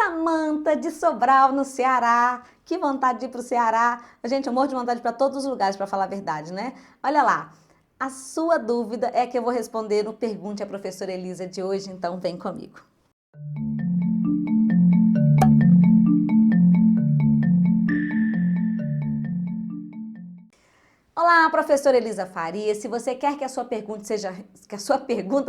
Samanta de Sobral, no Ceará. Que vontade de ir para o Ceará. Gente, eu morro de vontade para todos os lugares, para falar a verdade, né? Olha lá, a sua dúvida é que eu vou responder no Pergunte à Professora Elisa de hoje, então vem comigo. Olá, professora Elisa Faria. Se você quer que a sua pergunta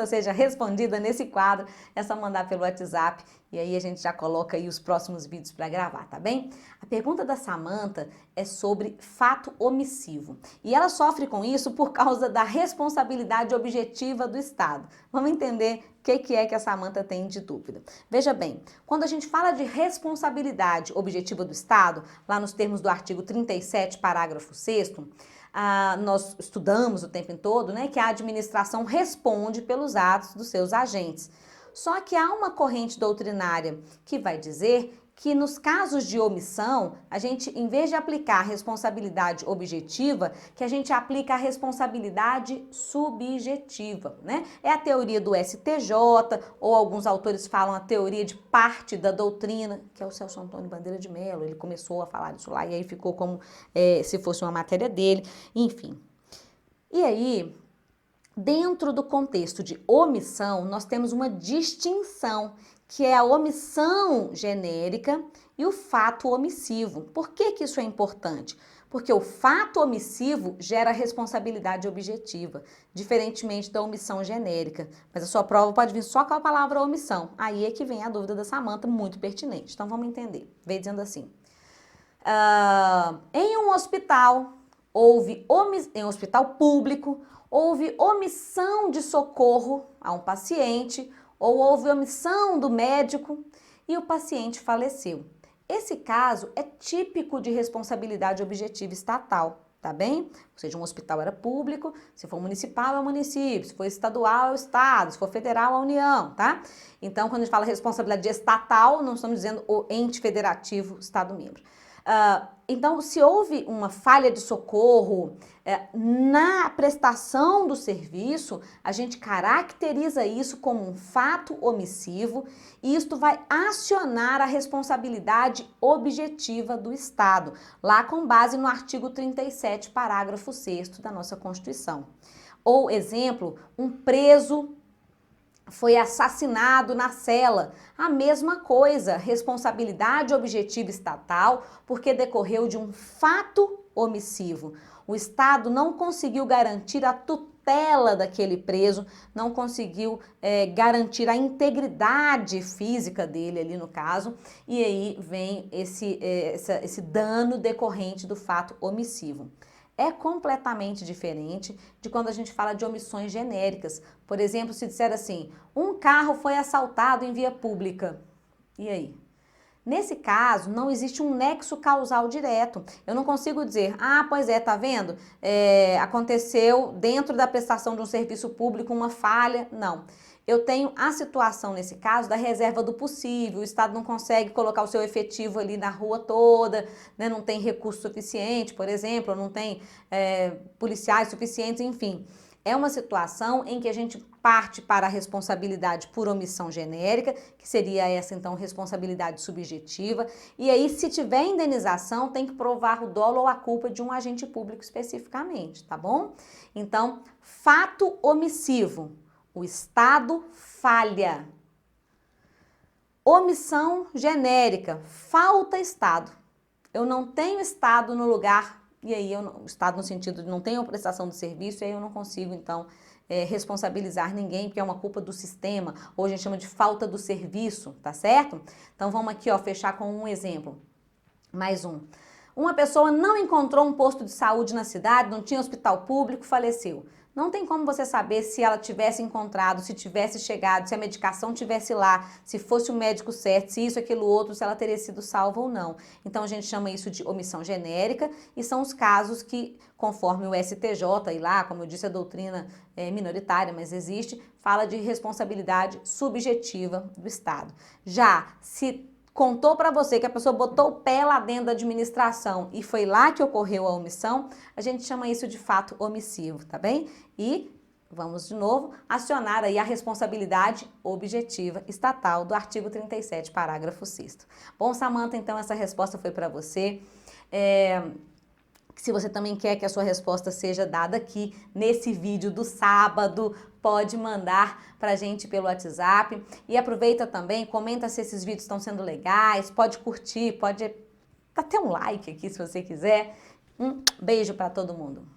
seja respondida nesse quadro, é só mandar pelo WhatsApp e aí a gente já coloca aí os próximos vídeos para gravar, tá bem? A pergunta da Samanta é sobre fato omissivo e ela sofre com isso por causa da responsabilidade objetiva do Estado. Vamos entender o que é que a Samanta tem de dúvida. Veja bem, quando a gente fala de responsabilidade objetiva do Estado, lá nos termos do artigo 37, parágrafo 6º, nós estudamos o tempo todo, né, que a administração responde pelos atos dos seus agentes. Só que há uma corrente doutrinária que vai dizer que nos casos de omissão, a gente, em vez de aplicar a responsabilidade objetiva, que a gente aplica a responsabilidade subjetiva, né? É a teoria do STJ, ou alguns autores falam a teoria de parte da doutrina, que é o Celso Antônio Bandeira de Mello, ele começou a falar isso lá e aí ficou como se fosse uma matéria dele, enfim. E aí, dentro do contexto de omissão, nós temos uma distinção, que é a omissão genérica e o fato omissivo. Por que isso é importante? Porque o fato omissivo gera responsabilidade objetiva, diferentemente da omissão genérica. Mas a sua prova pode vir só com a palavra omissão. Aí é que vem a dúvida da Samanta, muito pertinente. Então vamos entender. Vem dizendo assim. Em um hospital, em um hospital público, houve omissão de socorro a um paciente, ou houve omissão do médico e o paciente faleceu. Esse caso é típico de responsabilidade objetiva estatal, tá bem? Ou seja, um hospital era público, se for municipal é o município, se for estadual é o estado, se for federal é a União, tá? Então, quando a gente fala responsabilidade estatal, não estamos dizendo o ente federativo estado-membro. Então, se houve uma falha de socorro na prestação do serviço, a gente caracteriza isso como um fato omissivo e isto vai acionar a responsabilidade objetiva do Estado, lá com base no artigo 37, parágrafo 6º da nossa Constituição. Ou, exemplo, um preso foi assassinado na cela. A mesma coisa, responsabilidade objetiva estatal, porque decorreu de um fato omissivo. O Estado não conseguiu garantir a tutela daquele preso, não conseguiu garantir a integridade física dele ali no caso, e aí vem esse dano decorrente do fato omissivo. É completamente diferente de quando a gente fala de omissões genéricas. Por exemplo, se disser assim, um carro foi assaltado em via pública. E aí? Nesse caso, não existe um nexo causal direto. Eu não consigo dizer, pois é, tá vendo? Aconteceu dentro da prestação de um serviço público uma falha. Não. Eu tenho a situação, nesse caso, da reserva do possível. O Estado não consegue colocar o seu efetivo ali na rua toda, né? Não tem recurso suficiente, por exemplo, não tem policiais suficientes, enfim. É uma situação em que a gente parte para a responsabilidade por omissão genérica, que seria essa, então, responsabilidade subjetiva. E aí, se tiver indenização, tem que provar o dolo ou a culpa de um agente público especificamente, tá bom? Então, fato omissivo. O Estado falha. Omissão genérica. Falta Estado. Eu não tenho Estado no lugar, e aí Estado no sentido de não tenho prestação de serviço, e aí eu não consigo, então, responsabilizar ninguém, porque é uma culpa do sistema, ou a gente chama de falta do serviço, tá certo? Então vamos aqui, ó, fechar com um exemplo. Mais um. Uma pessoa não encontrou um posto de saúde na cidade, não tinha hospital público, faleceu. Não tem como você saber se ela tivesse encontrado, se tivesse chegado, se a medicação tivesse lá, se fosse o médico certo, se isso, aquilo, outro, se ela teria sido salva ou não. Então a gente chama isso de omissão genérica e são os casos que, conforme o STJ, e lá, como eu disse, a doutrina é minoritária, mas existe, fala de responsabilidade subjetiva do Estado. Já se contou para você que a pessoa botou o pé lá dentro da administração e foi lá que ocorreu a omissão, a gente chama isso de fato omissivo, tá bem? E vamos de novo, acionar aí a responsabilidade objetiva estatal do artigo 37, parágrafo 6º. Bom, Samantha, então essa resposta foi para você. Se você também quer que a sua resposta seja dada aqui nesse vídeo do sábado, pode mandar pra gente pelo WhatsApp. E aproveita também, comenta se esses vídeos estão sendo legais, pode curtir, pode dar até um like aqui se você quiser. Um beijo para todo mundo.